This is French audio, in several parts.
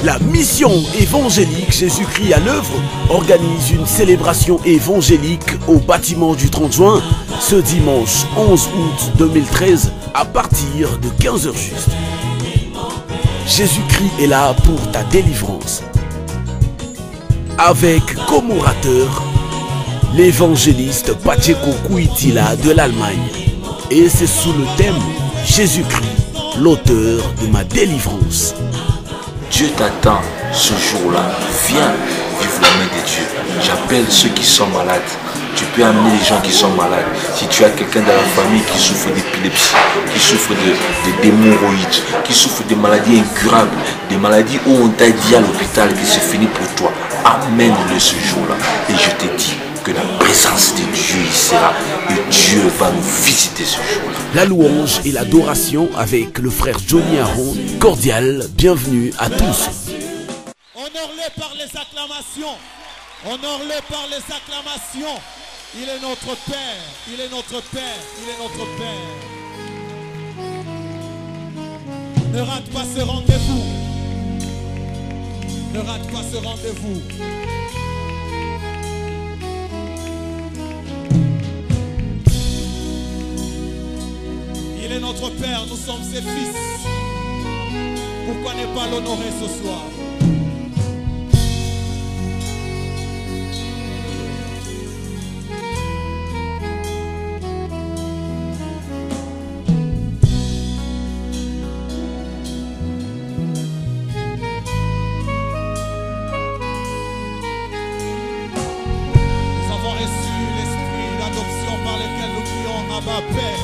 La mission évangélique Jésus-Christ à l'œuvre organise une célébration évangélique au bâtiment du 30 juin ce dimanche 11 août 2013 à partir de 15 h juste. Jésus-Christ est là pour ta délivrance. Avec comme orateur l'évangéliste Pacheco Kouitila de l'Allemagne. Et c'est sous le thème Jésus-Christ, l'auteur de ma délivrance. Dieu t'attend ce jour-là. Viens vivre la main de Dieu. J'appelle ceux qui sont malades. Tu peux amener les gens qui sont malades. Si tu as quelqu'un dans la famille qui souffre d'épilepsie, qui souffre d'hémorroïdes, qui souffre de maladies incurables, des maladies où on t'a dit à l'hôpital que c'est fini pour toi, amène-le ce jour-là. Et je te dis que la présence de Dieu y sera et Dieu va nous visiter ce jour-là. La louange et l'adoration avec le frère Johnny Aron. Cordial bienvenue à tous. Honore-le par les acclamations. Honore-le par les acclamations. Il est notre Père. Il est notre Père. Il est notre Père. Ne rate pas ce rendez-vous. Ne rate pas ce rendez-vous. Il est notre Père, nous sommes ses fils. Pourquoi ne pas l'honorer ce soir? Nous avons reçu l'esprit d'adoption par lequel nous crions Abba Père.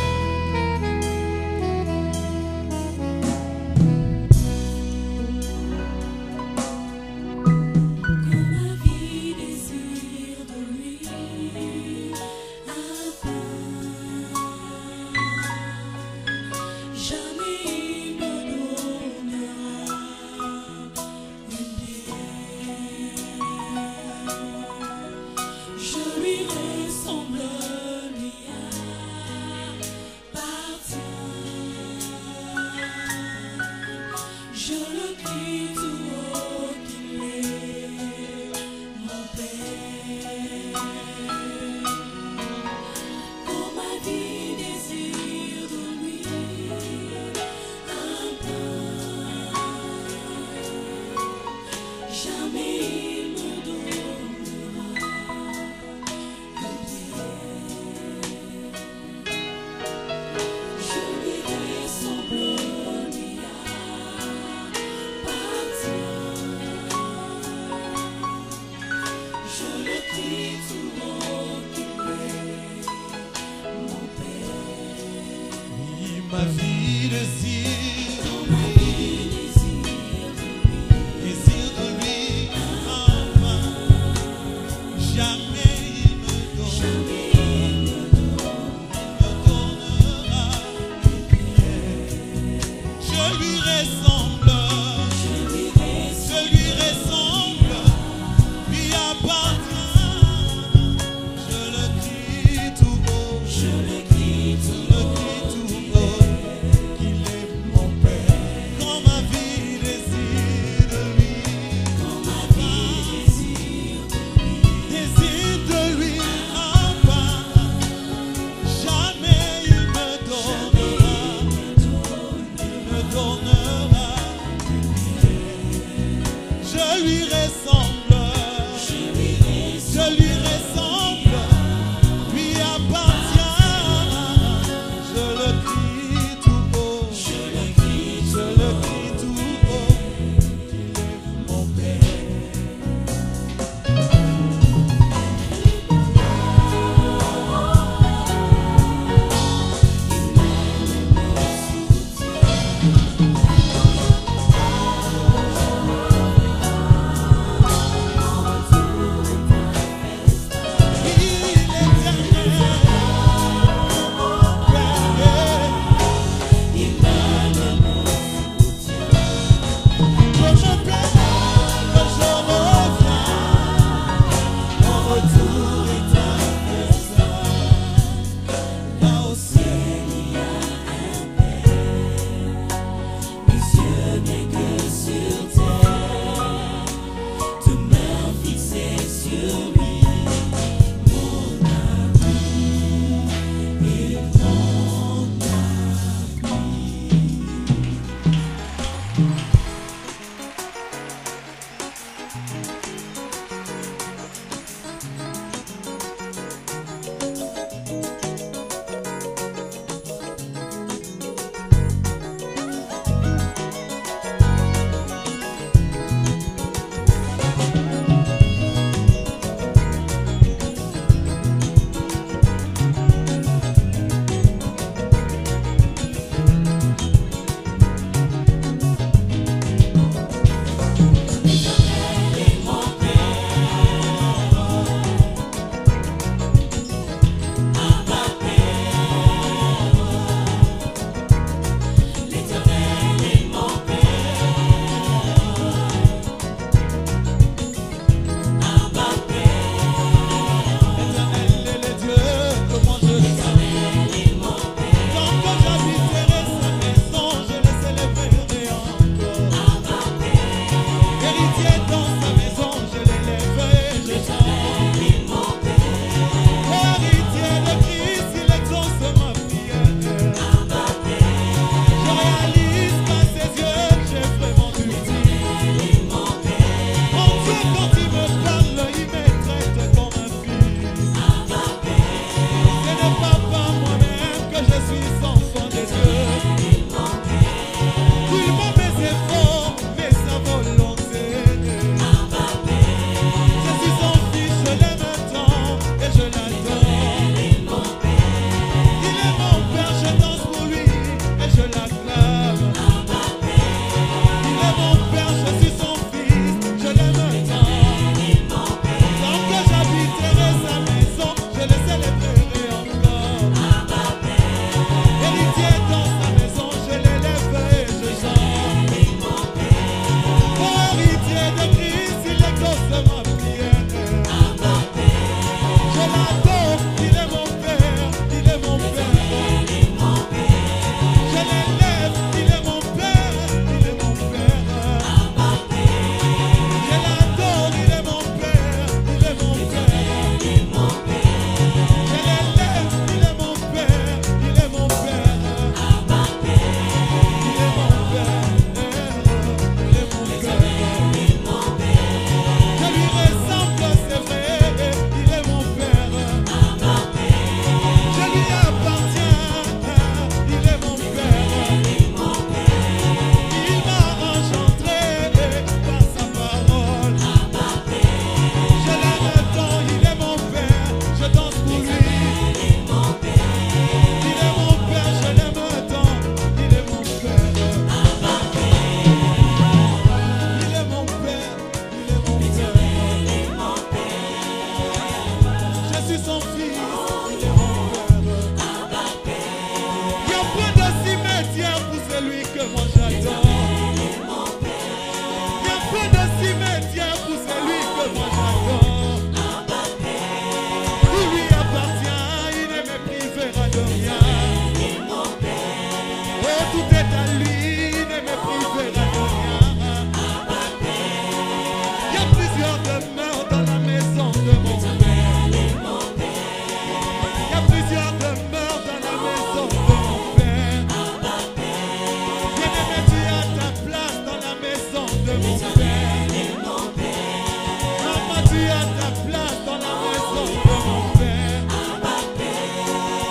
Tu as ta place dans la maison de mon Père.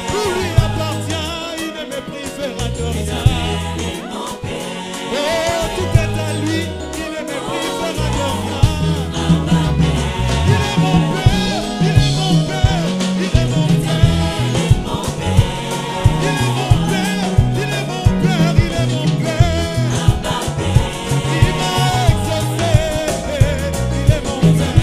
Tout lui appartient, il ne méprisera de rien. Oh, tout est à lui, il ne méprisera de rien. Il est mon Père, il est mon Père, il est mon Père. Il est mon Père, il est mon Père, il est mon Père. Il m'a exaucé, il est mon Père.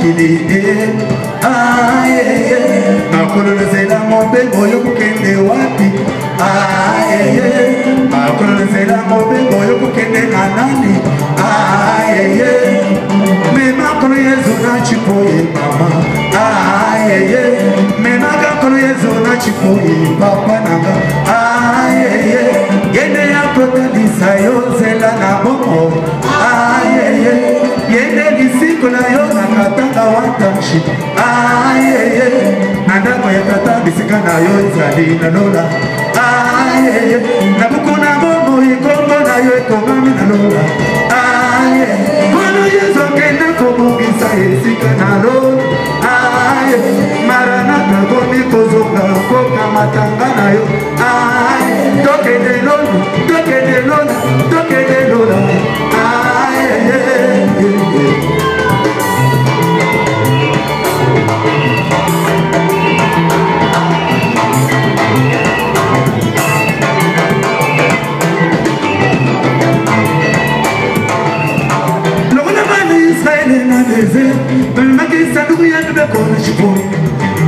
mokili makololozela mobembo yo kokende wapi makololozela mobembo yo kokende na nani memakolo yezo na chipoye mama memakolo yezo na chipoye papa nanga yende ya kotalisa yo zela na bomo yende lisiko na yo na katanga watanshi nandako ya tata bisika na yo ezali na lola na buku na bomo ikombo na yo ekomami na lola kono yezo kenda kobungisa esika na lola maranaka komi kozonga koka matanga na yo tokende lola tokende lola tokende lola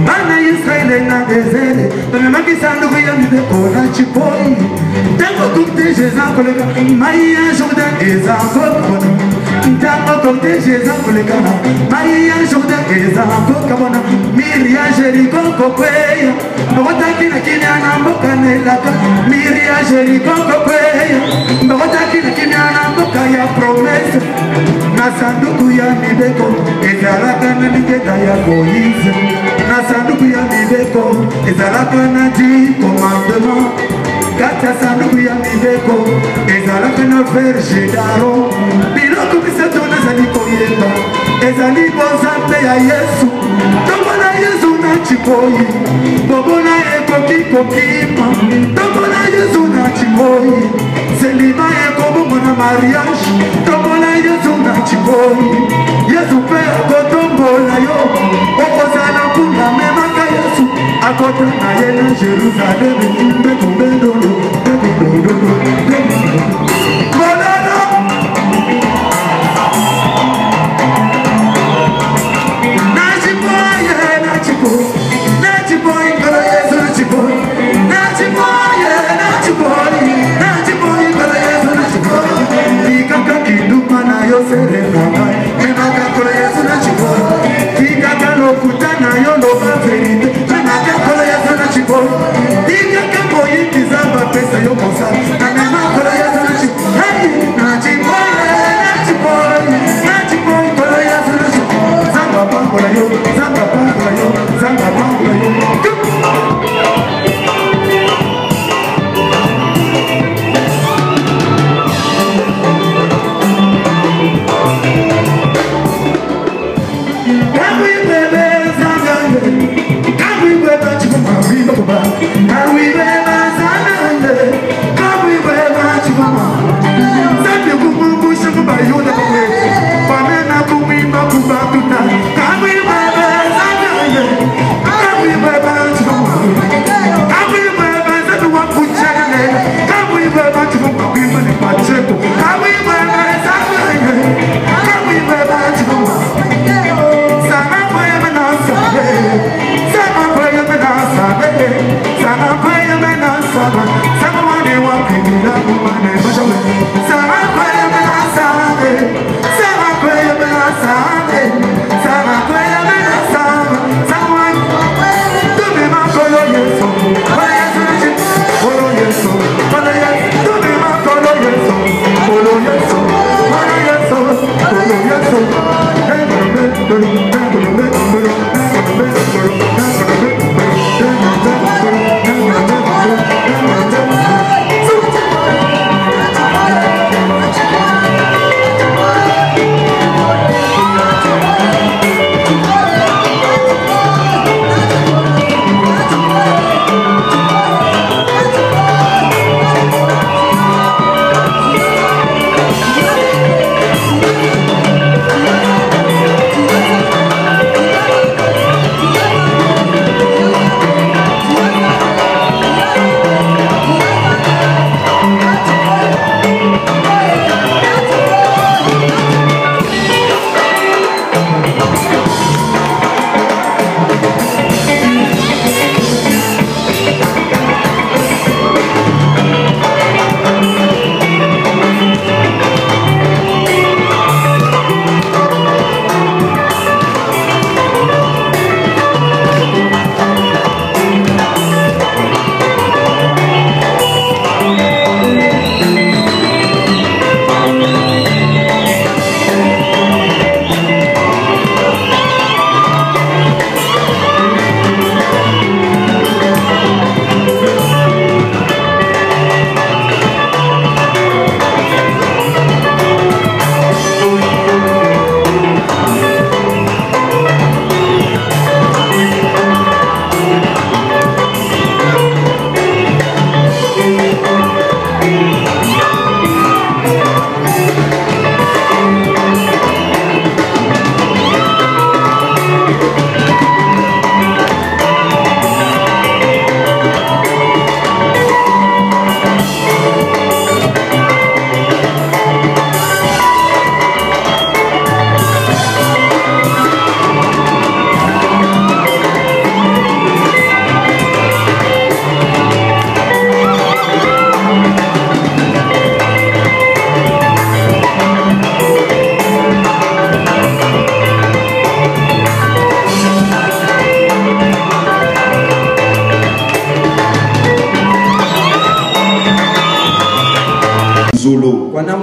Mana Israel na désert, mais ma qui s'en douille à me coller chipoi. Tango comme des Jésus collègues, Maïa Jordan et Zango. Tango comme des Jésus collègues, Maïa Jordan et Zango. Miria Jericho Copeya, Bogotaki na Kina Bocanela, Miria Jericho Copeya, Bogotaki na Kina Bocaya promesse. Nasanduku ya mibeko, ezalaka na liketa ya Moïse. Nasanduku ya mibeko, ezalaka na 10 commandements. Kata sanduku ya mibeko, ezalaka na verge d'Aaron. Biloko bisato nazali koyeba, ezali bonzambe ya Yesu. Tombola Yesu na chikoyi, bobola ekoki kokima. Tombola Yesu na chikoyi, selima ekobongo na mariage. Tombola Yesu na chikoyi, Yesu pe akotombola yo. Okozala kuna memaka Yesu, akota na ye na Jerusalem.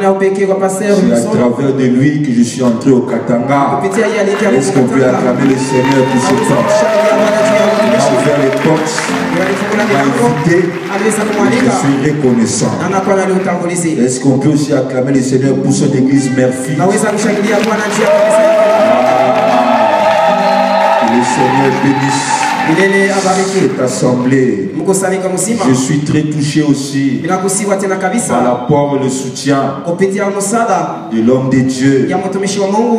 C'est à travers de lui que je suis entré au Katanga. Est-ce qu'on peut acclamer le Seigneur pour ce temps? Il a ouvert les portes, il m'a invité, et je suis reconnaissant. Est-ce qu'on peut aussi acclamer le Seigneur pour son église Murphy? Que le Seigneur bénisse cette assemblée. Je suis très touché aussi par l'apport et le soutien de l'homme de Dieu,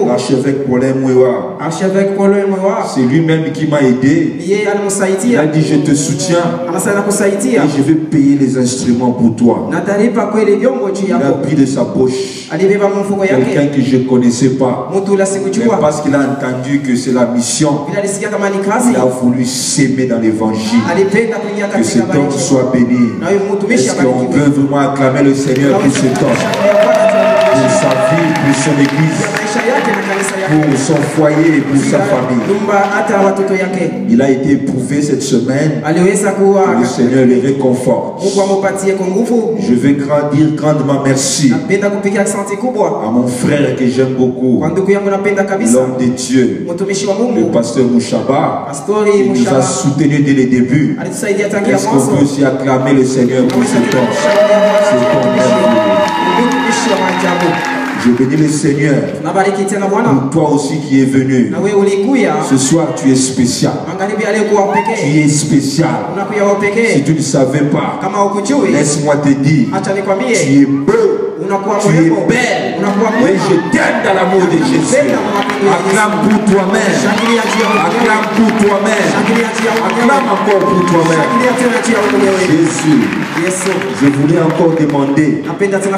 l'archevêque Paulin Mwewa. C'est lui-même qui m'a aidé. Il a dit: je te soutiens et je vais payer les instruments pour toi. Il a pris de sa poche quelqu'un que je ne connaissais pas, mais parce qu'il a entendu que c'est la mission, il a voulu s'aimer dans l'évangile. Que cet homme soit béni. Est-ce qu'on peut vraiment acclamer le Seigneur pour cet homme, pour sa vie, pour son église, pour son foyer, pour sa famille? Il a été éprouvé cette semaine. Que le Seigneur le réconforte. Je vais dire grandement merci à mon frère que j'aime beaucoup, l'homme de Dieu, le pasteur Mouchaba. Il nous a soutenus dès le début. Est-ce qu'on peut aussi acclamer le Seigneur pour ce temps? Je bénis le Seigneur pour toi aussi qui es venu. Ce soir, tu es spécial. Tu es spécial. Si tu ne savais pas, laisse-moi te dire, tu es beau. Tu es belle. Et je t'aime dans l'amour de Jésus. Acclame pour toi-même. Acclame pour toi-même. Acclame encore pour toi-même. Jésus, je voulais encore demander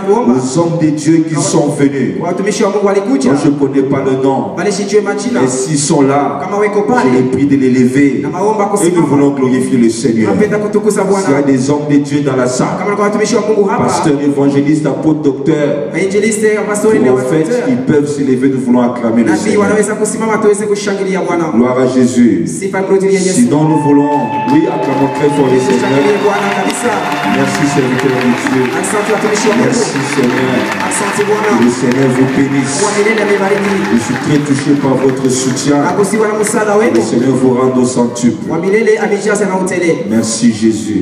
aux hommes de Dieu qui sont venus. Moi, je ne connais pas le nom. Et s'ils sont là, je les prie de les lever. Et nous voulons glorifier le Seigneur. S'il y a des hommes de Dieu dans la salle, pasteur, évangéliste, apôtre, docteur, prophète, ils peuvent se lever, nous voulons acclamer le Seigneur. Gloire à Jésus. Sinon nous voulons, oui, acclamons très fort le Seigneur. Merci Seigneur de Dieu. Merci Seigneur. Que le Seigneur vous bénisse. Je suis très touché par votre soutien. Que le Seigneur vous rende au centuple. Merci Jésus.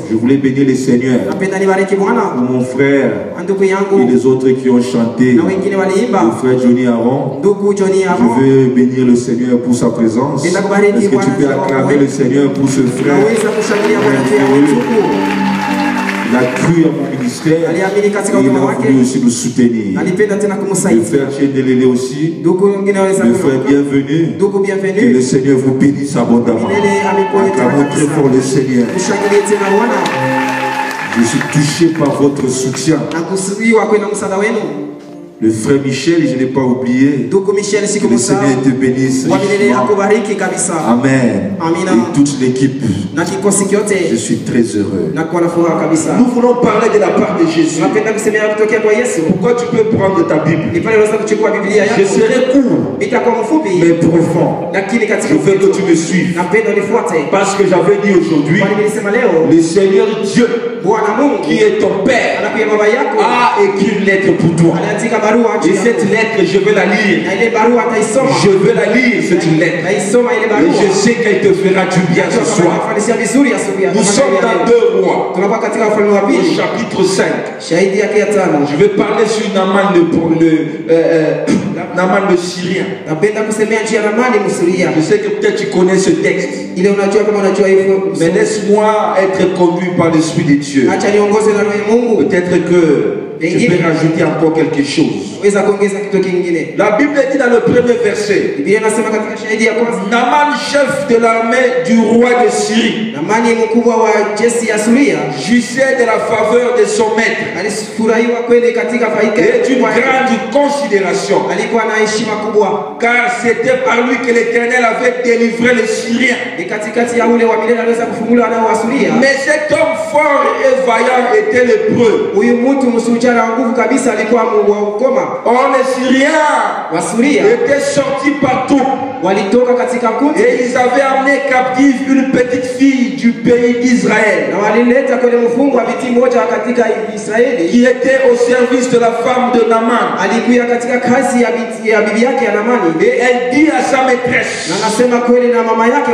Je voulais bénir le Seigneur pour mon frère et les autres qui ont chanté. Le frère Johnny Aaron. Je veux bénir le Seigneur pour sa présence. Est-ce que tu peux acclamer le Seigneur pour ce frère? Il a cru à mon ministère et il a voulu aussi nous soutenir. Le frère Tchendelele aussi, le frère bienvenu. Que le Seigneur vous bénisse abondamment. Acclamons très fort le Seigneur. Je suis touché par votre soutien. Le frère Michel, je ne l'ai pas oublié. Que le Seigneur te bénisse. Amen. Et toute l'équipe. Je suis très heureux. Nous voulons parler de la part de Jésus. Pourquoi tu peux prendre ta Bible? Je serai court, mais profond. Je veux que tu me suives. Parce que j'avais dit aujourd'hui, le Seigneur Dieu, qui est ton Père, a écrit une lettre pour toi. Et cette lettre, je vais la lire. Je veux la lire, cette lettre. Et je sais qu'elle te fera du bien ce soir. Nous sommes dans 2 Rois, au chapitre 5. Je vais parler sur Naaman le Syrien. Je sais que peut-être tu connais ce texte. Mais laisse-moi être conduit par l'Esprit de Dieu. Peut-être que je vais rajouter encore quelque chose. La Bible dit dans le premier verset, Naaman, chef de l'armée du roi de Syrie, jouissait de la faveur de son maître et d'une grande considération, car c'était par lui que l'Éternel avait délivré les Syriens. Mais cet homme fort et vaillant était lépreux. Or les Syriens étaient sortis partout walitoka katika kundi, et ils avaient amené captive une petite fille du pays d'Israël, na walileta kwenye mfungwa binti moja katika Israeli, qui était au service de la femme de Naaman. alikuwa katika kazi ya bibi yake ya Naamani. Et elle dit à sa maîtresse, na anasema kweli na mama yake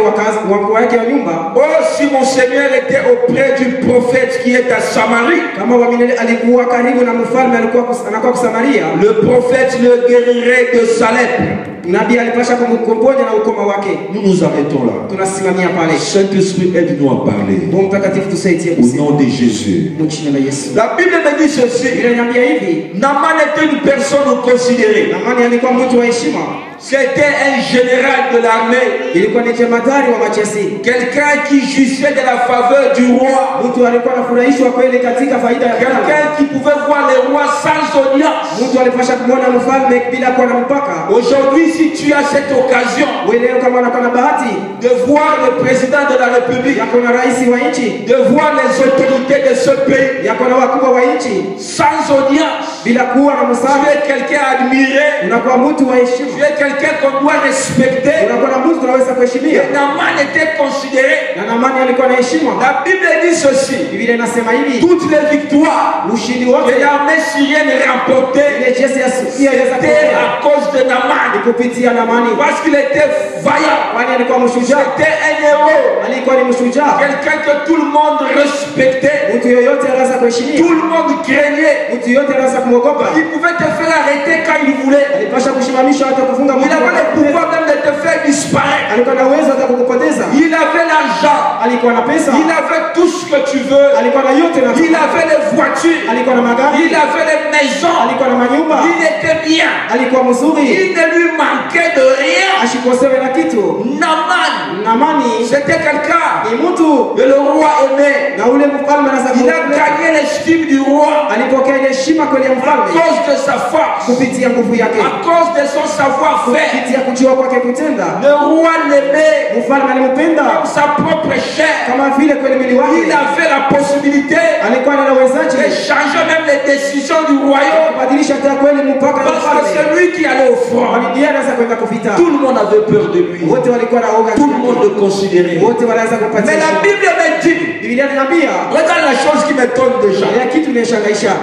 wakuu yake wa nyumba, oh, si mon Seigneur était auprès du prophète qui est à Samarie, kama wamilele alikuwa karibu na mfalme anakuwa Samaria, le prophète le guérirait de sa lèpre. nabii alipasha kumponya na ukoma wake. Nous nous arrêtons là. Tunasimamia pale. Saint-Esprit, aide-nous à parler. Mungu mtakatifu tusaidie Au kusema. nom de Jésus. Mchina la Yesu. La Bible me dit ceci. Inaniambia hivi, Naaman était une personne considérée. Naamani alikuwa mtu wa heshima. C'était un général de l'armée. Ilikuwa ni jemadari wa majeshi. Quelqu'un qui jouissait de la faveur du roi. Mtu alikuwa anafurahishwa kweli katika faida ya Quelqu'un qui pouvait voir le roi sans audience. Mtu alipasha kumwona mfalme bila kuwa na mpaka. Aujourd'hui, si tu as cette occasion wewe leo kama unakuwa na bahati de voir le président de la République, yako na rais wa nchi, de voir les autorités de ce pays, yako na wakubwa wa nchi sans audience, bila kuwa na tu msaada, es quelqu'un admiré, unakuwa mtu wa tu heshima, es quelqu'un qu'on doit respecter. unakuwa na mtu tunaweza kuheshimia. Et Naaman était considéré. Na Naamani alikuwa na heshima. La Bible dit ceci. Biblia inasema hivi, Toutes les victoires ushindi que wote l'armée syrienne remportait, ile jeshi ya Syria iliweza c'était kupata à cause de Naaman. kupitia Naamani, Parce qu'il était vaillant. kwani alikuwa mshujaa, C'était un héros. alikuwa ni mshujaa, Quelqu'un que tout le monde respectait. mtu yoyote anaweza kuheshimia, Tout le monde craignait. mtu yoyote anaweza kumwogopa. Il pouvait te faire arrêter quand il voulait. Alipasha kushimamisha hata kufunga Il mtu, avait le pouvoir même de te faire disparaître. alikuwa na uwezo hata kukupoteza. Il avait l'argent. Alikuwa na pesa, Il avait tout ce que tu veux. alikuwa na yote na Il avait les voitures. alikuwa na magari, Il avait les maisons. alikuwa na manyumba, Il était bien. alikuwa mzuri, Il ne lui manquait de rien. ashikosewe na kitu. Naaman, Naamani c'était quelqu'un ni mtu que le roi aimait. na ule mfalme anaweza Il a gagné l'estime du roi alipokea ile heshima kweli ya à mfalme cause de sa force, kupitia nguvu yake, à cause de son savoir-faire. kupitia kujua kwake kutenda. Le roi l'aimait Mfalme alimpenda comme sa propre chair. kama vile kweli mwili Il wake, avait la possibilité alikuwa anawezaje de changer même les décisions du royaume. kubadilisha hata kweli mpaka ya Parce que mfalme. c'est lui qui allait au front. Ndiye anaweza kwenda kuvita. Tout le monde avait peur de lui. Wote walikuwa na oga, Tout le monde le considérait. wote wanaweza kupatia. Mais la Bible me dit, Biblia inaniambia regarde la chose qui m'étonne déjà. ya kitu inashangaisha.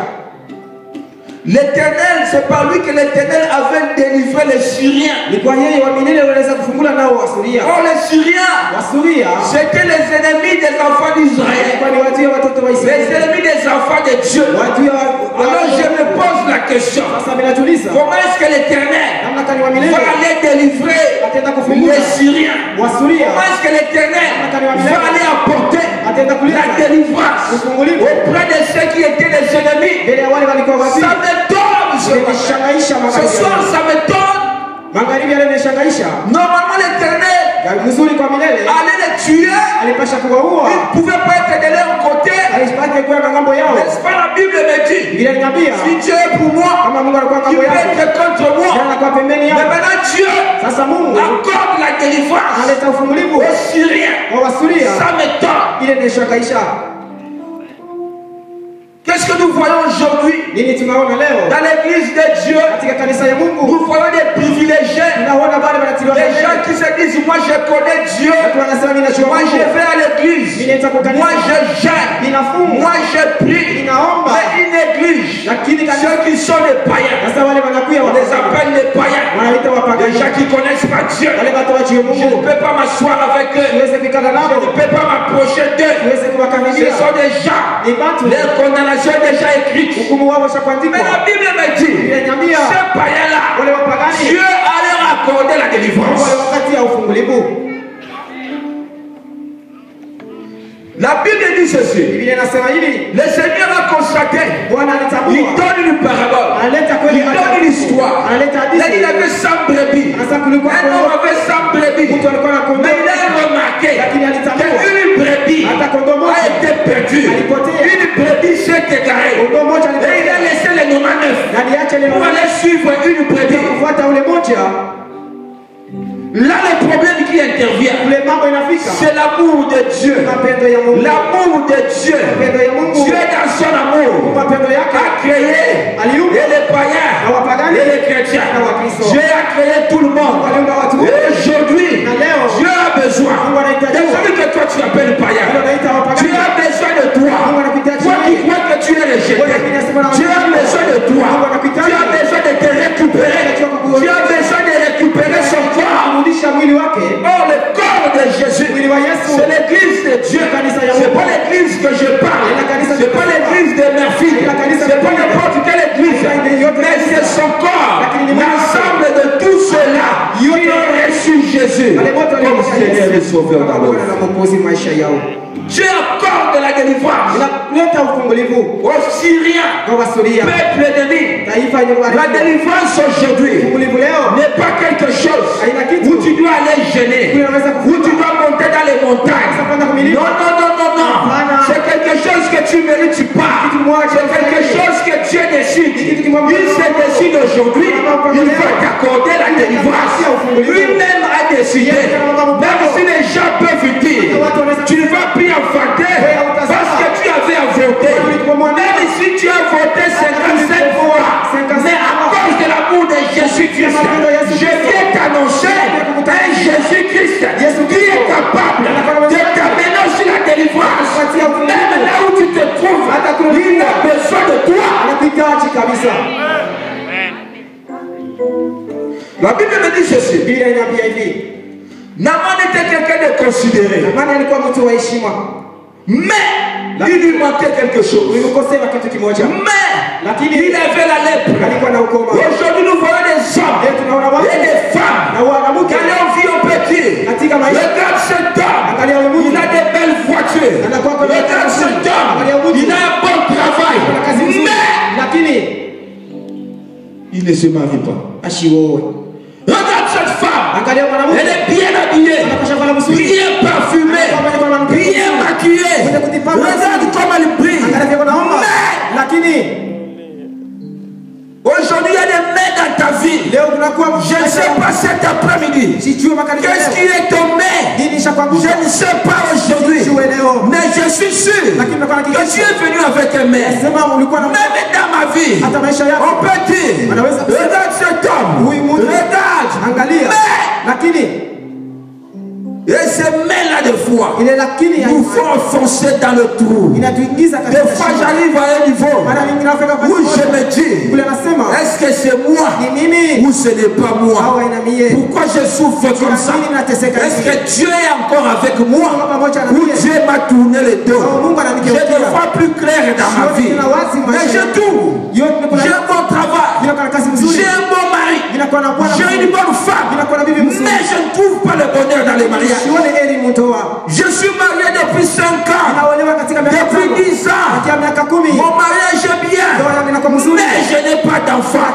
L'Éternel, c'est par lui que l'Éternel avait délivré les Syriens. Ni kwa yeye wa milele waliweza kufungula nao Wasuria. Or les Syriens, Wasuria c'était les ennemis des enfants d'Israël. kwa ni watu ya watoto wa Les Israeli. ennemis des enfants de Dieu. Watu ya Alors je me pose la question. sasa minajuliza Comment est-ce que l'Éternel namna kani wa milele va aller délivrer atenda kufungula les Syriens? Wasuria, Comment est-ce que l'Éternel va aller apporter atenda kuleta la délivrance kufunguliwa auprès de ceux qui étaient les ennemis? mbele ya wale walikuwa wapi? Ça m'étonne ce matin. Imenishangaisha Ce magharibi. soir, ça m'étonne. Magharibi yale imenishangaisha. Normalement, l'Éternel Gari mzuri kwa milele allait les tuer. alipasha kuwaua, Ils ne pouvaient pas être de leur côté. alipasha kuwa ngambo yao. N'est-ce pas, la Bible me dit? Biblia inaniambia Si Dieu est pour moi, kama Mungu alikuwa qui ngambo peut yao, être contre ndio moi? anakuwa pembeni Mais yao. maintenant, Dieu Sasa Mungu accorde la délivrance analeta ufungulivu aux Syriens. kwa Wasuria, Ça m'étonne. ile imenishangaisha. Qu'est-ce que nous voyons aujourd'hui Nini tunaona leo dans l'église de Dieu? katika kanisa ya Mungu? Nous voyons des privilégiés, Tunaona wale wanatiliwa des gens qui se disent, moi je connais Dieu, watu wanasema mimi najua moi je Mungu, vais à l'église, mimi naenda kwa kanisa, moi je jeûne, ninafunga, moi je prie, ninaomba, mais ils négligent lakini kanisa ceux qui sont des païens. sasa wale wanakuya On les appelle les païens, wanaita les wapagani, gens qui ne connaissent pas Dieu. wale watu wa Je ne Mungu. peux pas m'asseoir avec eux, Tuweze kukana je nao, ne peux pas m'approcher d'eux. tuweze Ce kuwakaribia. sont des gens, Ni watu leur condamnation est déjà écrite. hukumu wao Mais washakuandikwa. la Bible me dit, Inaniambia ces païens-là, wale wapagani Dieu a leur accordé la délivrance. wale wakati ya ufungulivu. La Bible dit ceci. Biblia inasema hivi, Le Seigneur a constaté. Bwana Il alitambua, donne une parabole. analeta Il kweli, donne une histoire. analeta Il a dit il hadithi. avait 100 brebis. Sasa kulikuwa Un homme avait 100 brebis. mtu alikuwa na kondoo, Mais il a remarqué lakini alitambua qu'une brebis hata kondoo a moja été perdue. alipotea, Une brebis s'est égarée. kondoo moja Et il a alipotea, laissé les 99 na aliacha ile pour aller suivre une brebis. kufuata ule moja. Là, le problème qui intervient, Ule mambo inafika, c'est l'amour de Dieu. mapendo ya Mungu, L'amour de Dieu. mapendo ya Mungu, Dieu dans son amour mapendo yake a créé aliumba et les païens na wapagani et les chrétiens. na Wakristo, Dieu a créé tout le monde. aliumba watu wote, Et de Dieu. C'est pas l'église que je parle. C'est pas l'église de Murphy. C'est pas n'importe quelle église. Mais c'est son corps. L'ensemble de tout cela qui ont reçu Jésus comme Seigneur et Sauveur dans leur vie. Dieu accorde la délivrance aux Syriens, peuple ennemi. La délivrance aujourd'hui n'est pas quelque chose où tu dois aller gêner, où tu dois monter dans les montagnes. Non, non, non, non, non. C'est quelque chose que tu mérites pas. C'est quelque chose que Dieu décide. Il se décide aujourd'hui. Il va t'accorder la délivrance. Lui-même a décidé. Même si les gens peuvent dire, tu ne vas plus enfanter parce que tu avais à voter. Même si tu as voté 57 fois, mais à cause de l'amour de Jésus-Christ, je viens t'annoncer un Jésus-Christ qui est capable de t'amener sur la délivrance. Même là où tu te trouves, il a besoin de toi. La Bible me dit ceci. Naaman était quelqu'un de considéré. Mais il lui manquait quelque chose. Mais il avait la lèpre. Aujourd'hui nous voyons des hommes et des femmes qui allaient en vie au petit. Regarde cet homme, il a des belles voitures. Regarde cet homme, il a un bon travail. Mais il ne se marie pas. Regarde cette femme, elle est bien habillée, bien parfumée, bien maquillée. Regarde comme elle brille. Mais aujourd'hui il y a des mains dans ta vie. Je ne sais pas cet après-midi. Qu'est-ce qui est tombé? Je ne sais pas aujourd'hui. Mais je suis sûr que tu es venu avec un main. Même dans ma vie, on peut dire, regarde cet homme, regarde. Et ces mains-là de foi nous font enfoncer dans le trou. Des fois j'arrive à un niveau où je me dis, est-ce que c'est moi ou ce n'est pas moi? Pourquoi je souffre comme ça? Est-ce que Dieu est encore avec moi ou Dieu m'a tourné le dos? Je ne vois plus clair dans ma vie. Mais j'ai tout. J'ai un bon travail. J'ai un bon mari. J'ai une bonne femme. Mais je ne trouve pas le bonheur dans les mariages. Je suis marié depuis 5 ans, depuis 10 ans. Mon mariage est bien, mais je n'ai pas d'enfant.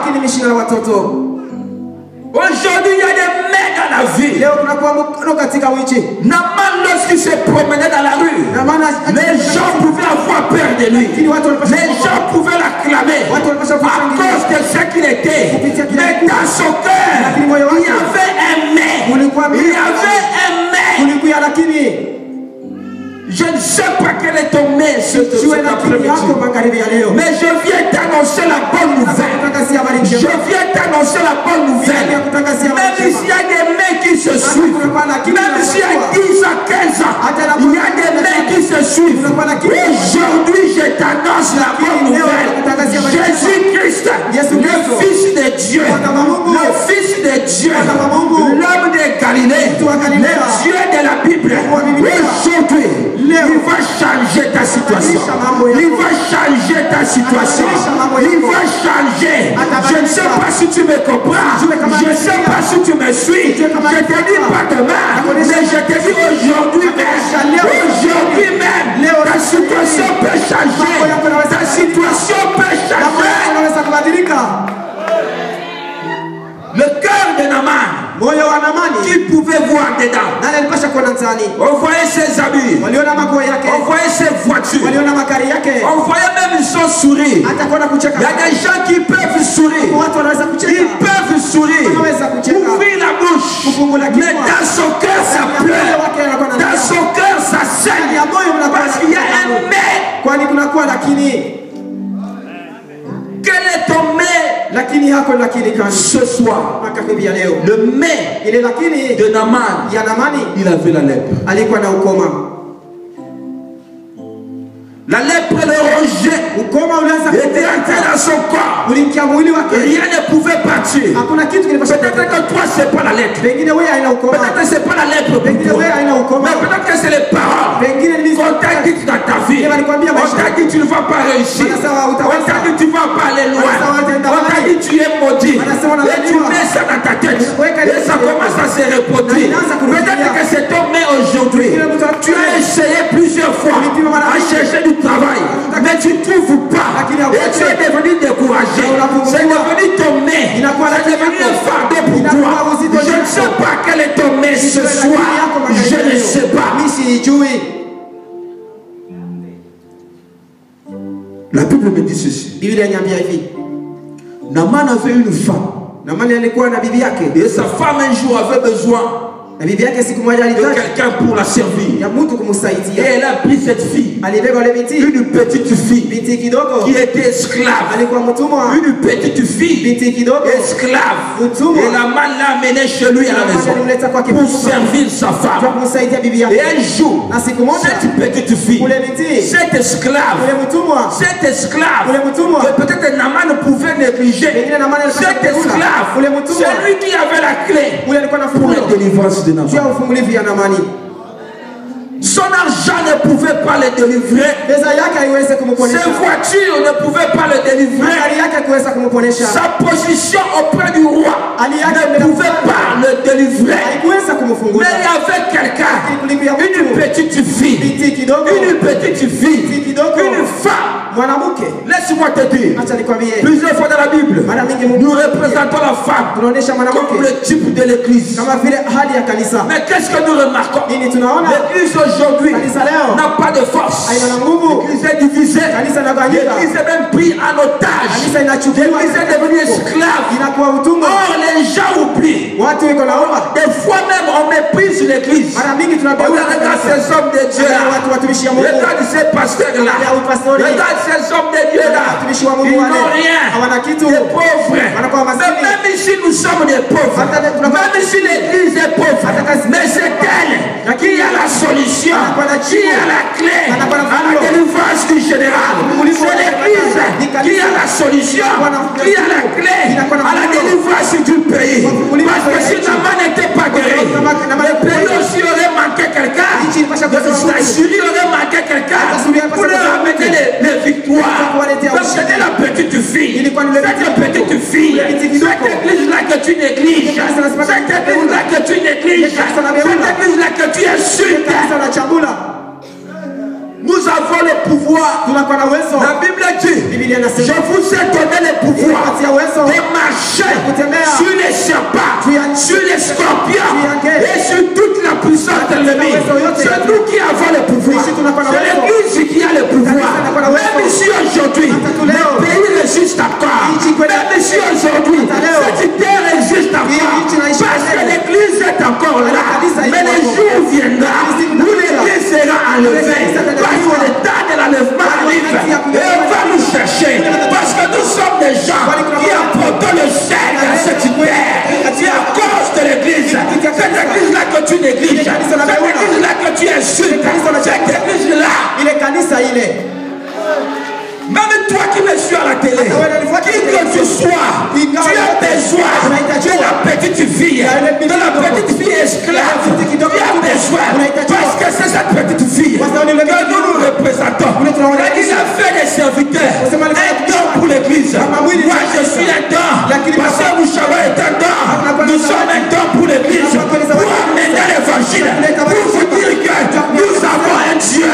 Aujourd'hui, il y a des mecs dans la vie. Naaman, lorsqu'il se promenait dans la rue, les gens pouvaient avoir peur de lui. Les gens pouvaient l'acclamer à cause de ce qu'il était. Mais dans son cœur, il y avait un mais. Il y avait un mais. Je ne sais pas quel est ton mais cet après-midi. Mais je viens t'annoncer la bonne nouvelle. Je viens t'annoncer la bonne nouvelle. Même s'il y a des mains qui se suivent, même s'il y a 10 à 15 ans, il y a des mains qui se suivent. Aujourd'hui, je t'annonce la bonne nouvelle. Jésus-Christ, le Fils de Dieu, le Fils de Dieu, l'homme de Galilée, le Dieu de la Bible, aujourd'hui, il va changer ta situation. Il va changer ta situation. Il va changer. Je ne sais pas si tu me comprends. Je ne sais pas si tu me suis. Je ne te dis pas demain. Mais je te dis aujourd'hui même. Aujourd'hui même. Ta situation peut changer. Ta situation peut changer. Le cœur de Naaman, qui pouvait voir dedans, on voyait ses habits, on voyait ses voitures, on voyait même son sourire. Il y a des gens qui peuvent sourire, ils peuvent sourire, ouvrir la bouche, mais dans son cœur ça pleure, dans son cœur ça saigne, parce qu'il y a un mais. Quel est ton mais ce soir? Le mais de Naaman, il avait la lèpre. La lèpre et le rejet était entré dans son corps. Rien ne pouvait partir. Peut-être que toi, c'est pas la lèpre. Peut-être que c'est pas la lèpre pour toi. Mais peut-être que c'est les paroles qu'on t'a dit dans ta vie. On t'a dit tu ne vas pas réussir. On t'a dit tu ne vas pas aller loin. On t'a dit tu es maudit. Et tu mets ça dans ta tête. Et ça commence à se reproduire. Peut-être que c'est tombé aujourd'hui. Tu as essayé plusieurs fois à chercher du travail, mais tu ne trouves pas. Et tu es devenu découragé. C'est devenu ton nez. C'est devenu un fardeau pour toi. Je ne sais pas quel est ton nez ce soir. Je ne sais pas. La Bible me dit ceci. Naaman avait une femme. Et sa femme un jour avait besoin de quelqu'un pour la servir. Et elle a pris cette fille, une petite fille qui était esclave. Une petite fille esclave. Et la man l'a amenée chez lui à la maison pour servir sa femme. Et un jour, cette petite fille, cette esclave, que peut-être Naaman pouvait négliger, cet esclave, c'est lui qui avait la clé pour la délivrance. Son argent ne pouvait pas le délivrer. Ses voitures ne pouvaient pas le délivrer. Sa position auprès du roi ne pouvait pas le délivrer. Mais il y avait quelqu'un, une petite fille, une femme. Laisse-moi te dire, plusieurs fois dans la Bible, nous représentons la femme comme le type de l'église. Mais qu'est-ce que nous remarquons? L'église aujourd'hui n'a pas de force. L'église est divisée. L'église est même prise en otage. L'église est devenue esclave. Or, les gens oublient. Des fois même, on méprise l'église. On regarde ces hommes de Dieu là. Regarde ces pasteurs là. Regarde ces hommes de Dieu là. Ils n'ont rien. Des pauvres. Mais même ici, nous sommes des pauvres. Même si l'église est pauvre. Mais c'est elle qui a la solution. Qui a la clé à la délivrance du général. C'est l'église qui a la solution, qui a la clé à la délivrance du pays. Parce que si Naaman n'était pas guéri, le pays aussi aurait manqué quelqu'un. La Syrie aurait manqué quelqu'un pour leur amener les victoires. Donc c'était la petite fille. Cette petite fille, cette église-là que tu négliges, cette église-là que tu négliges, cette église-là que tu insultes. Nous avons le pouvoir. La Bible dit, je vous ai donné le pouvoir de marcher sur les serpents, sur les scorpions et sur toute la puissance de l'ennemi. C'est nous qui avons le pouvoir. C'est l'église qui a le pouvoir. Même si aujourd'hui, le pays résiste encore. Même si aujourd'hui, cette terre existe encore. Parce que l'église est encore là. Mais le jour viendra où l'église sera enlevée. Parce que le temps de l'enlèvement arrive et on va nous chercher. Parce que nous sommes des gens qui apportent le sel à cette terre. C'est à cause de l'église. Cette église-là que tu négliges. Cette église-là que tu insultes. Cette église-là. Même toi qui me suis à la télé, qui que tu sois, tu as besoin de la petite fille, de la petite fille esclave. Tu as besoin, parce que c'est cette petite fille que nous représentons. Il a fait des serviteurs, un don pour l'église. Moi je suis un don, parce que vous savez est un don. Nous sommes un don pour l'église, pour amener l'évangile, pour vous dire que nous avons un Dieu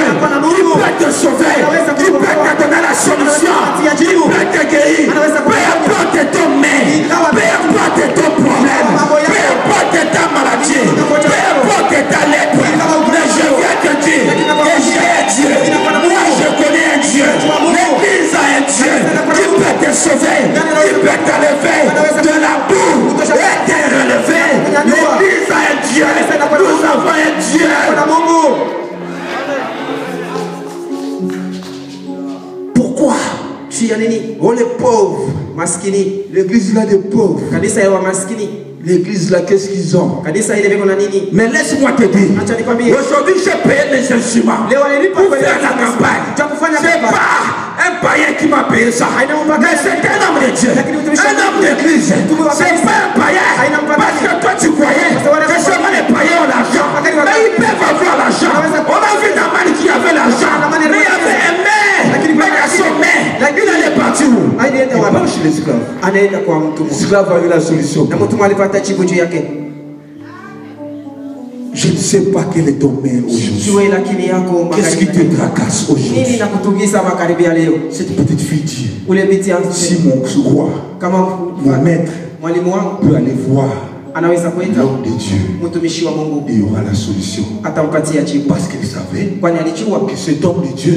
qui peut te sauver, qui peut te donner la solution, qui peut te guérir. Peu importe ton mail, peu importe ton problème, peu importe ta maladie, peu importe ta lettre, mais je viens te dire que j'ai un Dieu. Moi je connais un Dieu. L'église a un Dieu qui peut te sauver, qui peut t'enlever de la boue et te relever. L'église a un Dieu. Nous avons un Dieu. Pourquoi? On est pauvres. L'église là des pauvres. L'église là, qu'est-ce qu'ils ont? Mais laisse-moi te dire, aujourd'hui j'ai payé mes instruments pour faire la campagne. C'est pas un païen qui m'a payé ça, mais c'est un homme de Dieu, un homme d'église. C'est pas un païen, parce que toi tu croyais que seulement les païens ont l'argent, mais ils peuvent avoir l'argent. On a vu Naman qui avait l'argent, mais il y avait un maire, mais à son maire, il allait partir où? Il part chez l'esclave. L'esclave a eu la solution. Je ne sais pas quel est ton maire aujourd'hui. Qu'est-ce qui te tracasse aujourd'hui? Cette petite fille dit, si mon roi, mon maître, peut aller voir l'homme de Dieu, il y aura la solution. Parce qu'il savait que cet homme de Dieu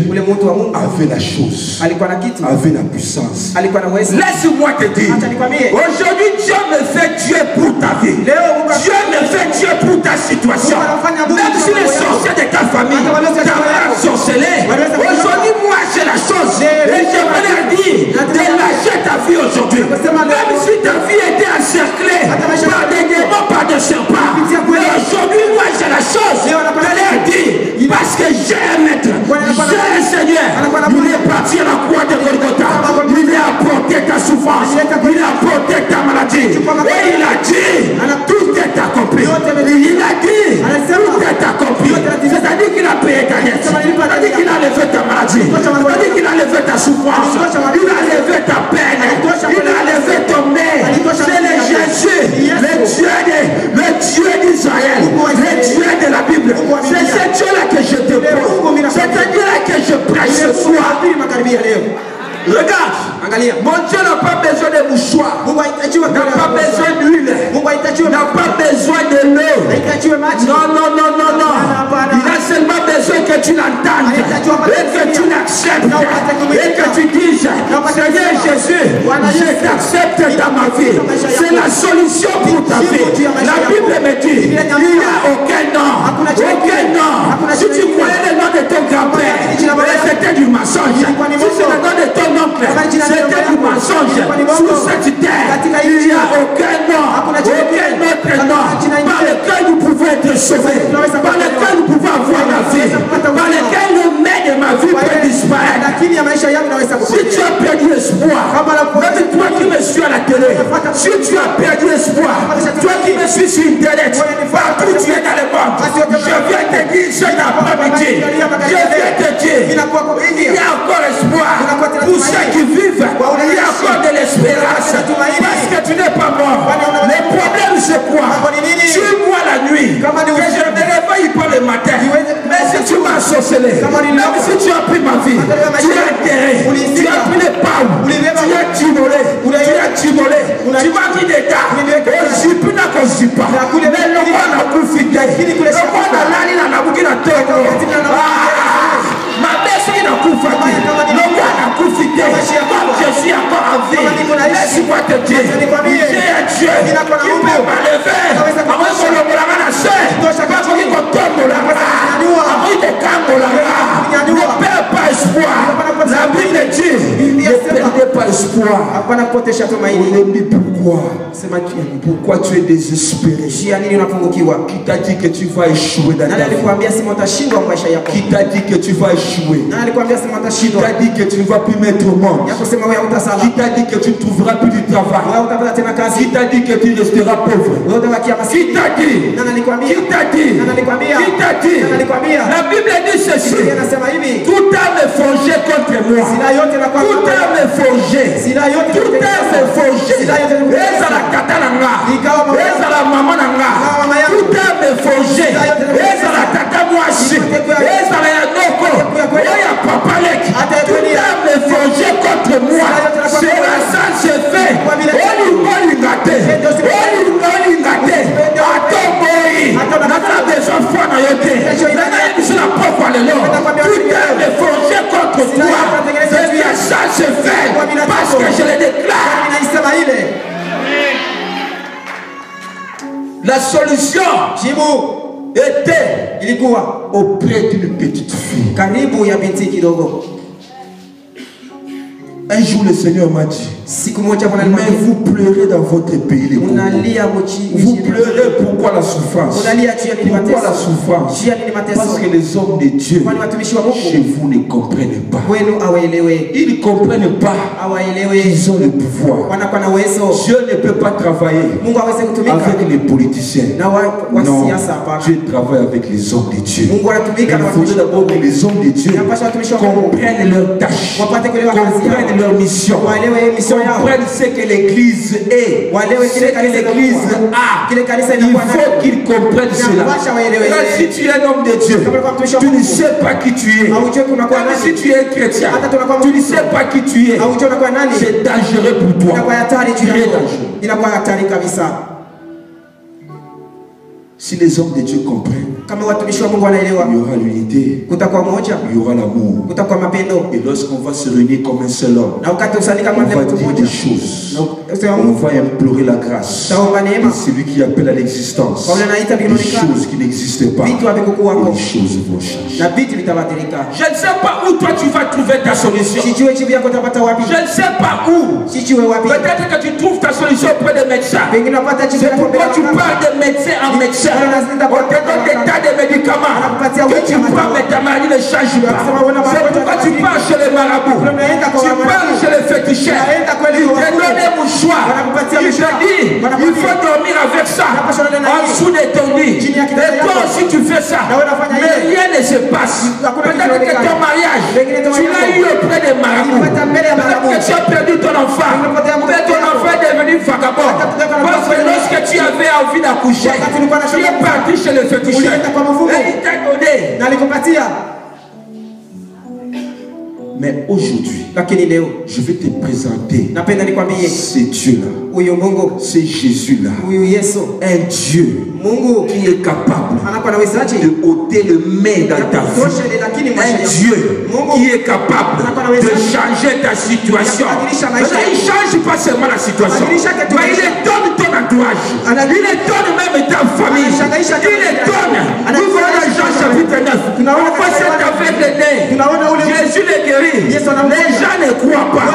avait la chose, avait la puissance. Laisse-moi te dire, aujourd'hui Dieu me fait Dieu pour ta vie. Dieu me fait Dieu pour ta situation. Même si les sorciers de ta famille t'ont sorcelé, aujourd'hui moi j'ai la chose. Et je veux leur dire de lâcher ta vie aujourd'hui. Même si ta vie était encerclée par des démons, par des serpents. Mais aujourd'hui moi j'ai la chose de leur dire, parce que j'ai un maître, j'ai un Seigneur. Il est parti à la croix de Golgotha. Il a apporté ta souffrance, il a apporté ta maladie. Et il a dit, tout est accompli. Il a dit, tout est accompli. C'est-à-dire qu'il a payé ta dette. C'est-à-dire qu'il a levé ta maladie. C'est-à-dire qu'il a levé ta souffrance. Il a levé ta peine. Il a levé ton nez. C'est le Jésus, le Dieu d'Israël, le Dieu de la Bible. C'est ce Dieu-là que je te pose. C'est ce Dieu-là que je prêche ce soir. Regarde, mon Dieu n'a pas besoin de mouchoirs, n'a pas besoin d'huile, n'a pas besoin de l'eau. Non. Il a seulement besoin que tu l'entendes et que tu l'acceptes et que tu dises, Seigneur Jésus, je t'accepte dans ma vie. C'est la solution pour ta vie. La Bible me dit, il n'y a aucun nom. Si tu croyais le nom de ton grand-père, c'était du mensonge. Si c'est le nom de ton oncle, c'était du mensonge. Sur cette terre, il n'y a aucun nom, aucun autre nom par lequel nous pouvons être sauvés, par lequel nous pouvons avoir la vie, par lequel le maître de ma vie peut disparaître. Si tu as perdu espoir, même toi qui me suis à la télé, si tu as perdu espoir, toi qui me suis sur internet, partout tu es dans le monde, je viens te dire cet après-midi, je viens te dire, il y a encore espoir pour ceux qui vivent, il y a encore de l'espérance, parce que tu n'es pas mort. Le problème c'est quoi? Tue-moi la nuit, que je ne me réveille pas le matin. Mais si tu m'as sorcelé, même si tu as pris ma vie, tu as enterré, tu as pris les paumes, tu as timolé, tu m'as mis des gars, mais le roi n'a plus fidèle, le roi n'a l'année n'a plus la terre. Ma personne n'a plus fatigué, le roi n'a plus fidèle, comme je suis encore en vie. Laisse-moi te dire, j'ai un Dieu qui peut m'enlever. Ne perds pas espoir. La Bible dit, ne perdez pas espoir. Pourquoi tu es désespéré? Qui t'a dit que tu vas échouer dans ta vie? Qui t'a dit que tu vas échouer? Qui t'a dit que tu ne vas plus mettre au monde? Qui t'a dit que tu ne trouveras plus du travail? Qui t'a dit que tu resteras pauvre? Qui t'a dit? La Bible dit ceci. Tout âme est forgé contre moi. Tout âme est forgé. Tout âme est forgé. Eza la katana nga. Eza la maman nga. Tout âme est forgé. Eza la tata mwashi. Eza la yanoko. Oya papa lek. Tout âme est forgé contre moi. C'est la salle c'est fait. Oli ngate. Atomboyi. N'a besoin de foi dans yote. C'est la propre à l'élo. Tout âme est forgé contre toi. C'est la salle c'est fait. Parce que je le déclare. La solution était auprès d'une petite fille. Un jour le Seigneur m'a dit, Mais vous pleurez dans votre pays les Congo. Vous pleurez pourquoi la souffrance? Pourquoi la souffrance? Parce que les hommes de Dieu chez vous ne comprennent pas. Ils ne comprennent pas qu'ils ont le pouvoir. Dieu ne peut pas travailler avec les politiciens. Non, Dieu travaille avec les hommes de Dieu. Il faudrait d'abord que les hommes de Dieu comprennent leurs tâches, comprennent leur mission, comprennent ce que l'Église est, ce que l'Église a. Il faut qu'ils comprennent cela. Là, si tu es un homme de Dieu, tu ne sais pas qui tu es. Même si tu es chrétien, tu ne sais pas qui tu es. C'est dangereux pour toi. Très dangereux. Si les hommes de Dieu comprennent, il y aura l'unité, il y aura l'amour. Et lorsqu'on va se réunir comme un seul homme, on va dire des choses, on va implorer la grâce. Et celui qui appelle à l'existence des choses qui n'existent pas, et les choses vont changer. Je ne sais pas où toi tu vas trouver ta solution. Je ne sais pas où. Peut-être que tu trouves ta solution auprès des médecins. C'est pourquoi tu parles de médecin en médecin. On te donne des tas de médicaments que tu prends, mais ta maladie ne change pas. C'est pourquoi tu pars chez les marabouts, tu pars chez les féticheurs. Ils te donnent un mouchoir. Ils te disent il faut dormir avec ça en dessous de ton lit. Et toi aussi tu fais ça, mais rien ne se passe. Peut-être que ton mariage, tu l'as eu auprès des marabouts. Peut-être que tu as perdu ton enfant, mais ton enfant est devenu vagabond. Parce que lorsque tu avais envie d'accoucher, tu es parti chez le féticheur et il t'a donné. Mais aujourd'hui, je vais te présenter ce Dieu-là, c'est Jésus-là, un Dieu qui est capable de ôter le mal dans ta vie, un Dieu qui est capable de changer ta situation. Il ne change pas seulement la situation, mais il donne ton entourage, il donne même ta famille, il donne. Nous voyons Jean chapitre 9, on voit cet aveugle né, Jésus le guérit. Les gens ne croient pas,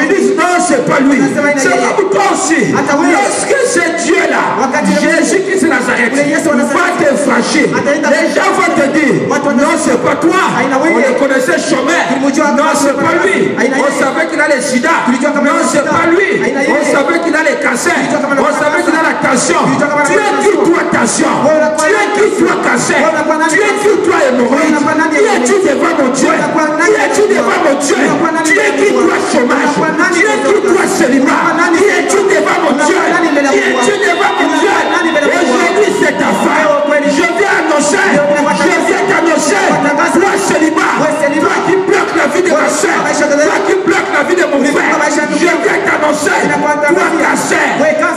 ils disent non, c'est pas lui, c'est comme toi aussi. Lorsque ce Dieu-là, Jésus qui est Nazareth, va te fâcher, les gens vont te dire non, c'est pas toi, on le connaissait chemin, non, c'est pas lui, on savait qu'il a le sida, non, c'est pas lui, on savait qu'il a le cancer, on savait qu'il a la tension. Tu es qui toi tension, tu es qui toi cancer, tu es qui toi hémorroïde, qui es-tu devant mon Dieu, qui es-tu devant mon Dieu, tu es qui toi chômage, tu es qui toi célibat, qui es-tu devant mon Dieu, qui es-tu devant mon Dieu. Aujourd'hui c'est ta femme, je viens annoncer, je viens t'annoncer, toi célibat, toi qui bloque la vie de ma soeur, toi qui bloque la vie de mon frère, je viens t'annoncer, toi cancer,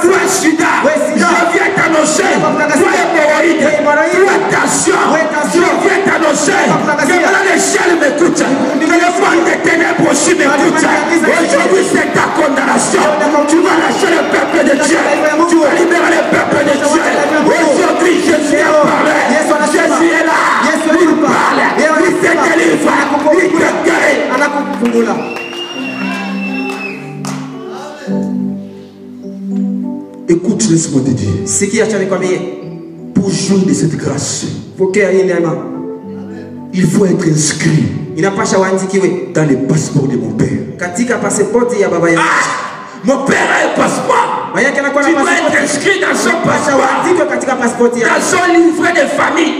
toi sida, je viens t'annoncer, toi hémorroïde, toi tension, je viens t'annoncer, que voilà le ciel m'écoute, que le monde des ténèbres aussi m'écoute. Aujourd'hui c'est ta condamnation, tu vas lâcher le peuple de Dieu, tu vas libérer le peuple de Dieu. Aujourd'hui Jésus a parlé, Jésus est là, il parle, il te délivre, il te guérit. Écoute, laisse-moi te dire, pour jouir de cette grâce, il faut être inscrit dans les passeports de mon père. Mon père a un passeport. Tu dois être inscrit dans son passeport, dans son livret de famille.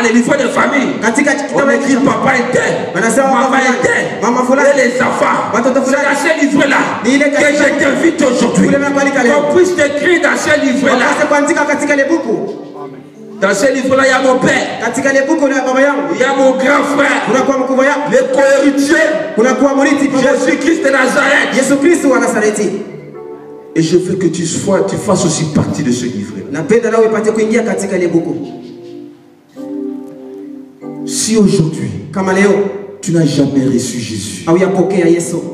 Les livrets de famille, on écrit papa était, maman était, et les enfants. C'est dans ce livret-là que je t'invite aujourd'hui, qu'on puisse t'écrire dans ce livret-là. Dans ce livre-là, il y a mon père, il y a mon grand frère, le co-héritier, Jésus-Christ de Nazareth. Et je veux que tu fasses aussi partie de ce livre. Si aujourd'hui, tu n'as jamais reçu Jésus,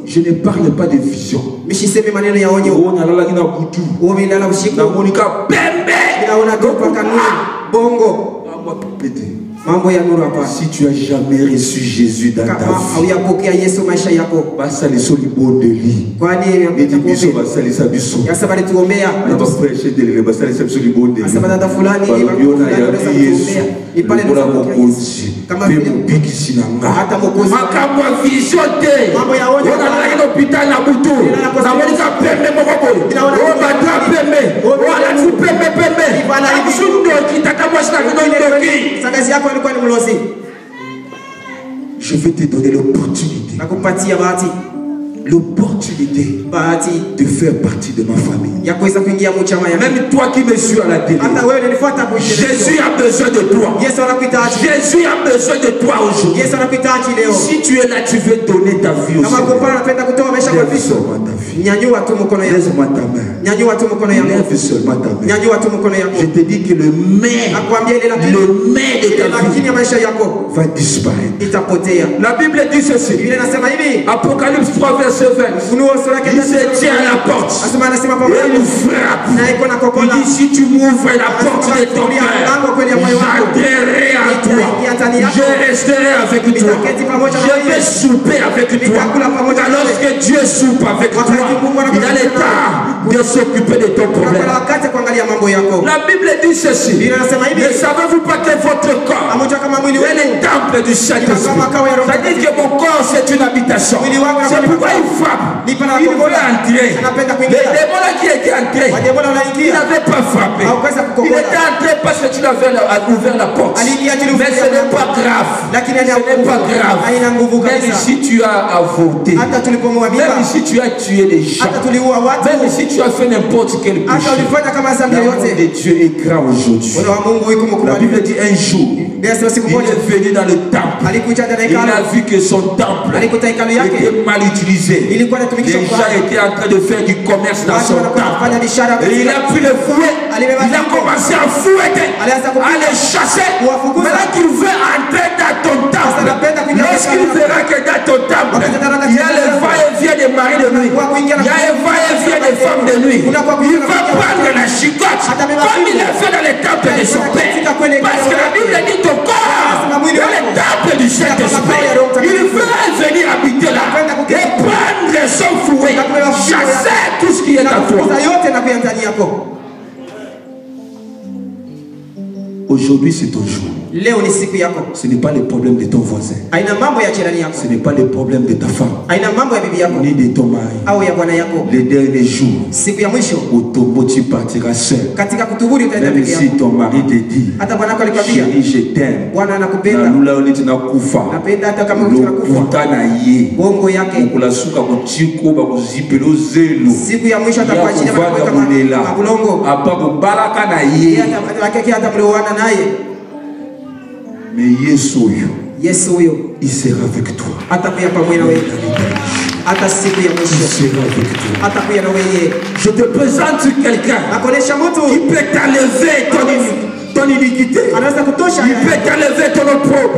je ne parle pas de vision. Si tu as jamais reçu Jésus dans ta vie, basa les solibos de lui. Ne dis pas que basa les abisso. Ne pas prêcher de lui, basa les solibos de lui. Balobiona ya Yesu. Lokola mokonzi. Pe mobiki sinanga. Makambo vision te. Ona na l'hôpital na butu. Na molika pembe moko. O batra pembe. Wala tu pembe. Sundo kitaka mwashina ndoki. Sagazi yako ilikuwa ni mlozi. Je vais te donner l'opportunité. Nakupatia bahati. L'opportunité de faire partie de ma famille. Même toi qui me suis à la télé, Jésus a besoin de toi. Jésus a besoin de toi aujourd'hui. Si tu es là, tu veux donner ta vie au Seigneur. Lève seulement ta vie. Lève-moi ta main. Lève seulement ta main. Je te dis que le maire de ta vie va disparaître. La Bible dit ceci. Apocalypse 3 verset 20. Il se tient à la porte et nous frappe. Il dit si tu m'ouvres la porte de ton cœur, j'adhérerai à toi. Je resterai avec toi. Je vais souper avec toi. Lorsque Dieu soupe avec toi, il a l'état de s'occuper de ton problème. La Bible dit ceci. Ne savez-vous pas que votre corps est le temple du Saint-Esprit? C'est-à-dire que mon corps c'est une habitation. C'est pourquoi il frappe. Il veut entrer. Le démon qui était entré, il n'avait pas frappé. Il était entré parce que tu avais ouvert la porte. Mais ce n'est pas grave. Ce n'est pas grave. Même si tu as avorté, même si tu as tué des gens, même si tu as fait n'importe quel péché, l'amour de Dieu est grand aujourd'hui. La Bible dit un jour, il est venu dans le temple. Il a vu que son temple était mal utilisé. Les gens étaient en train de faire du commerce dans son temple. Et il a pris le fouet. Il a commencé à fouetter, à les chasser. Maintenant qu'il veut entrer dans ton temple, lorsqu'il verra que dans ton temple, il y a le va-et-vient des maris de nuit, il y a le va-et-vient des femmes de nuit, il va prendre la chicotte comme il l'a fait dans le temple de son père. Parce que la Bible dit ton corps dans le temple du Saint-Esprit. Il veut venir habiter là et prendre son fouet, chasser tout ce qui est à toi. Aujourd'hui c'est ton jour. Ce n'est pas le problème de ton voisin. Ce n'est pas le problème de ta femme ni de ton mari. Les derniers jours où tu partiras seul. Même si ton mari te dit chérie je t'aime, mais Yesu, il sera avec toi. Il sera avec toi. Je te présente quelqu'un qui peut t'enlever ton iniquité. Il peut t'enlever ton opprobre.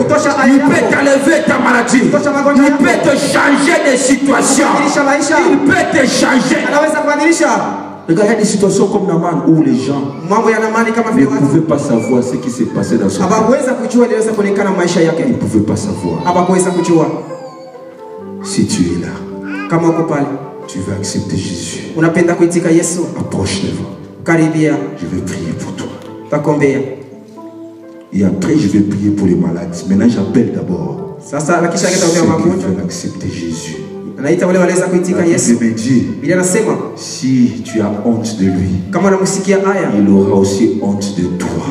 Il peut t'enlever ta maladie. Il peut te changer de situation. Il peut te changer. Regarde, il y a des situations comme Naman où les gens ne pouvaient pas savoir ce qui s'est passé dans son vie. Ils ne pouvaient pas savoir. Si tu es là, tu veux accepter Jésus. Approche-le-moi. Je vais prier pour toi. Et après, je vais prier pour les malades. Maintenant, j'appelle d'abord ceux qui veulent accepter Jésus. Si tu as honte de lui, il aura aussi honte de toi.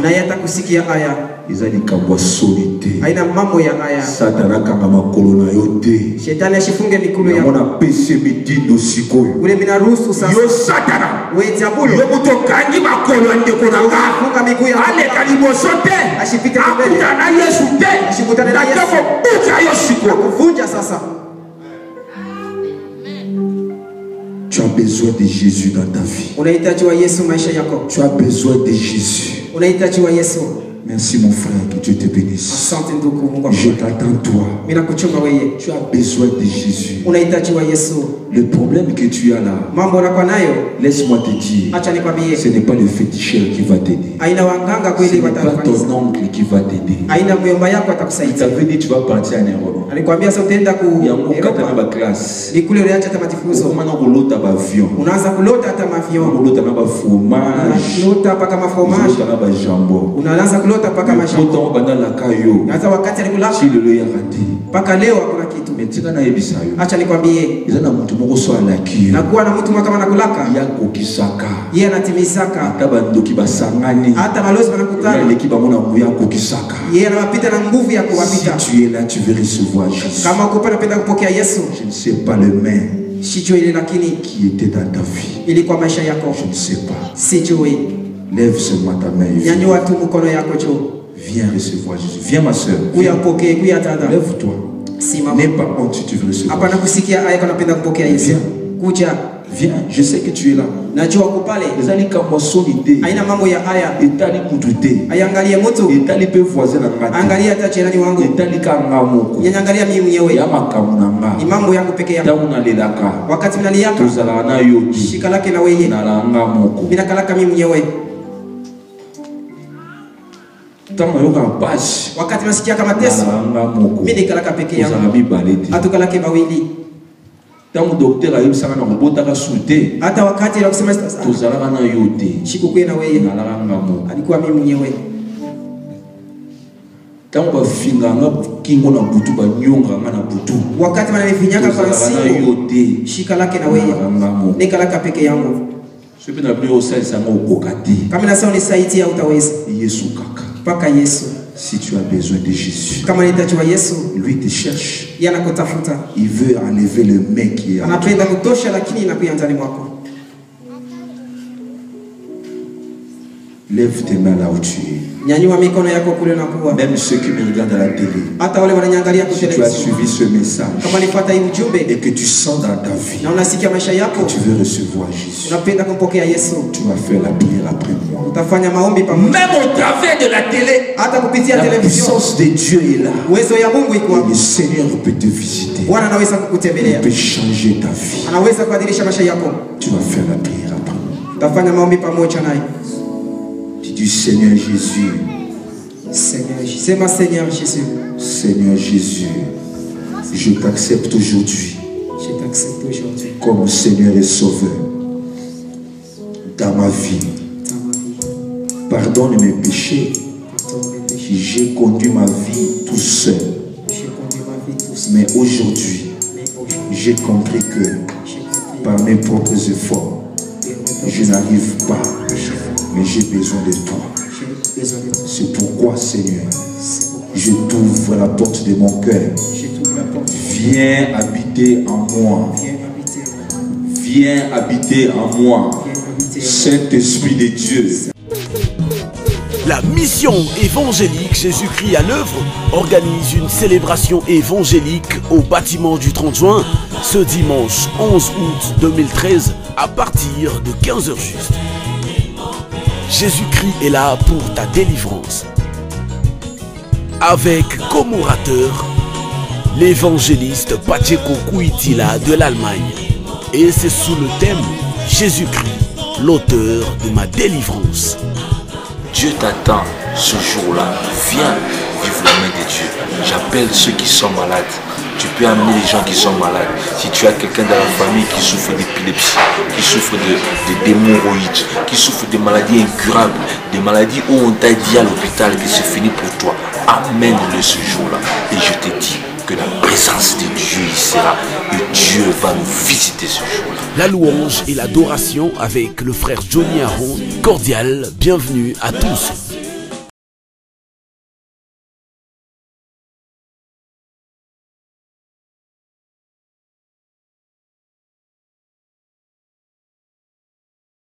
Ils ont dit qu'à Satan a on a péché midi de sikoyo. Yo Satan, yo mutokangi makolo ndeko nanga. Ale kalibo sote. Akutana Yesu te. Ndako buka yo sikoyo. Kuvunja sasa. Tu as besoin de Jésus dans ta vie. Tu as besoin de Jésus. Merci mon frère, que Dieu te bénisse. Je t'attends toi. Tu as besoin de Jésus. Le problème que tu as là, laisse-moi te dire, ce n'est pas le féticheur qui va t'aider. Ce n'est pas ton oncle qui va t'aider. Il t'avait dit tu vas partir en Europe. Il y a un cas dans la classe. Il y a un avion. Si tu es là, tu veux recevoir Jésus. Je ne sais pas le main qui était dans ta vie. Je ne sais pas. Lève seulement ta main. Viens recevoir Jésus. Viens ma soeur. Lève-toi. N'aie pas honte si tu veux recevoir Jésus. Viens. Viens, je sais que tu es là. Wakati nasikia kama mateso, mimi nikalaka peke yangu. Atukalake bawili. Tant docteur a eu ça na robota souté. Hata wakati la kusema tuzalaka na yote. Shikukuye na wewe. Alikuwa mimi mwenyewe. Tant ba finganga kingo na butu ba nyonga na butu. Wakati wananifinyaka kwa yote. Shika lake na wewe. Nikalaka peke yangu. Sipe na bio sai sana ukokati. Kama na sawa ni saiti au utaweza. Yesu kaka. Paka Yesu. Si tu as besoin de Jésus, lui te cherche. Il veut enlever le mec qui est en toi. Lève tes mains là où tu es. Même ceux qui me regardent à la télé, si tu as suivi ce message et que tu sens dans ta vie que tu veux recevoir Jésus, tu vas faire la prière après moi. Même au travers de la télé, la puissance de Dieu est là. Et le Seigneur peut te visiter. Il peut changer ta vie. Tu vas faire la prière après moi. Du Seigneur Jésus. C'est ma Seigneur Jésus. Seigneur Jésus, je t'accepte aujourd'hui. Comme Seigneur et Sauveur dans ma vie. Pardonne mes péchés. J'ai conduit ma vie tout seul. Mais aujourd'hui, j'ai compris que par mes propres efforts, je n'arrive pas. Mais j'ai besoin de toi. C'est pourquoi, Seigneur, je t'ouvre la porte de mon cœur. Viens habiter en moi. Viens habiter en moi. Saint-Esprit de Dieu. La mission évangélique Jésus-Christ à l'œuvre organise une célébration évangélique au bâtiment du 30 juin ce dimanche 11 août 2013 à partir de 15h juste. Jésus-Christ est là pour ta délivrance. Avec comme orateur l'évangéliste Pacheco Kouitila de l'Allemagne. Et c'est sous le thème Jésus-Christ, l'auteur de ma délivrance. Dieu t'attend ce jour-là. Viens vivre la main de Dieu. J'appelle ceux qui sont malades. Tu peux amener les gens qui sont malades. Si tu as quelqu'un dans la famille qui souffre d'épilepsie, qui souffre d'hémorroïdes, qui souffre de maladies incurables, des maladies où on t'a dit à l'hôpital que c'est fini pour toi, amène-le ce jour-là. Et je te dis que la présence de Dieu y sera. Et Dieu va nous visiter ce jour-là. La louange et l'adoration avec le frère Johnny Aron. Cordial bienvenue à tous.